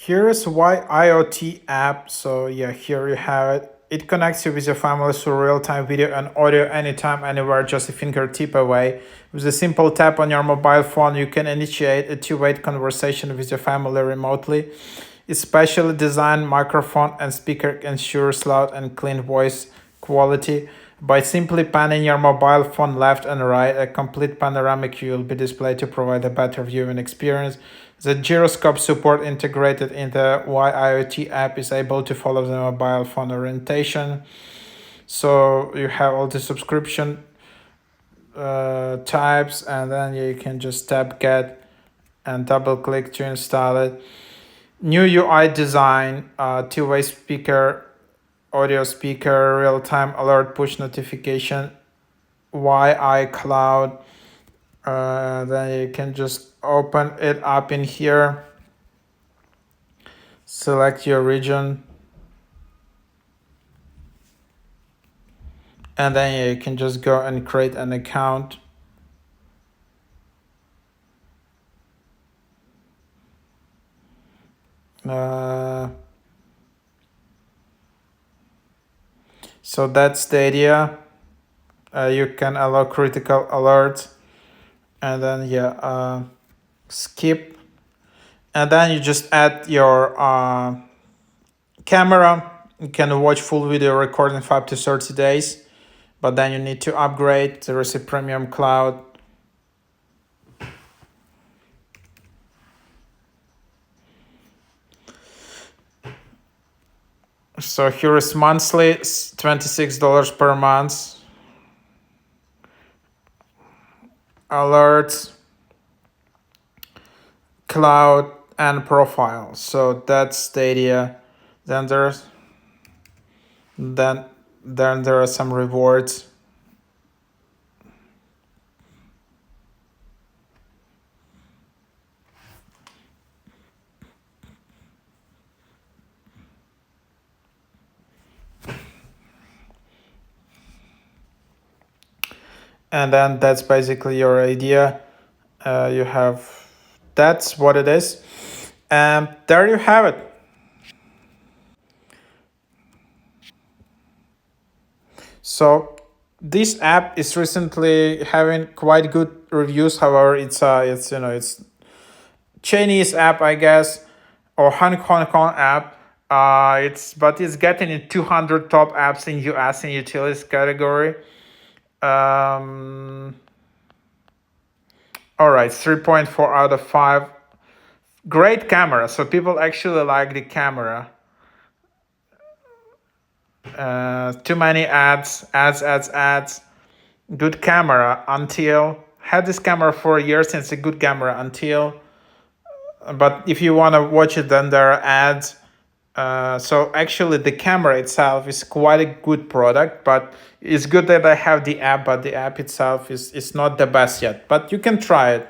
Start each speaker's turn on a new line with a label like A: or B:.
A: Here is why IoT app. So yeah, here you have it. It connects you with your family through real-time video and audio anytime, anywhere, just a fingertip away. With a simple tap on your mobile phone, you can initiate a two-way conversation with your family remotely. Its specially designed microphone and speaker ensures loud and clean voice quality. By simply panning your mobile phone left and right, a complete panoramic view will be displayed to provide a better viewing experience. The gyroscope support integrated in the IoT app is able to follow the mobile phone orientation. So you have all the subscription types, and then you can just tap get and double click to install it. New UI design, two-way speaker, audio speaker, real-time alert push notification, Wi-Fi cloud. Then you can just open it up in here, select your region, and then you can just go and create an account. So that's the idea. You can allow critical alerts, and then skip, and then you just add your camera. You can watch full video recording 5 to 30 days, but then you need to upgrade. There is a premium cloud. So here is monthly, $26 per month. Alerts, cloud, and profile. So that's Stadia. Then there are some rewards. And then that's basically your idea. That's what it is. And there you have it. So this app is recently having quite good reviews. However, it's Chinese app, I guess, or Hong Kong app. It's getting in 200 top apps in US in utilities category. All right, 3.4 out of 5. Great camera. So people actually like the camera. Too many ads. Good camera until had this camera for years since a good camera until. But if you want to watch it, then there are ads. So actually the camera itself is quite a good product, but it's good that I have the app, but the app itself is not the best yet. But you can try it.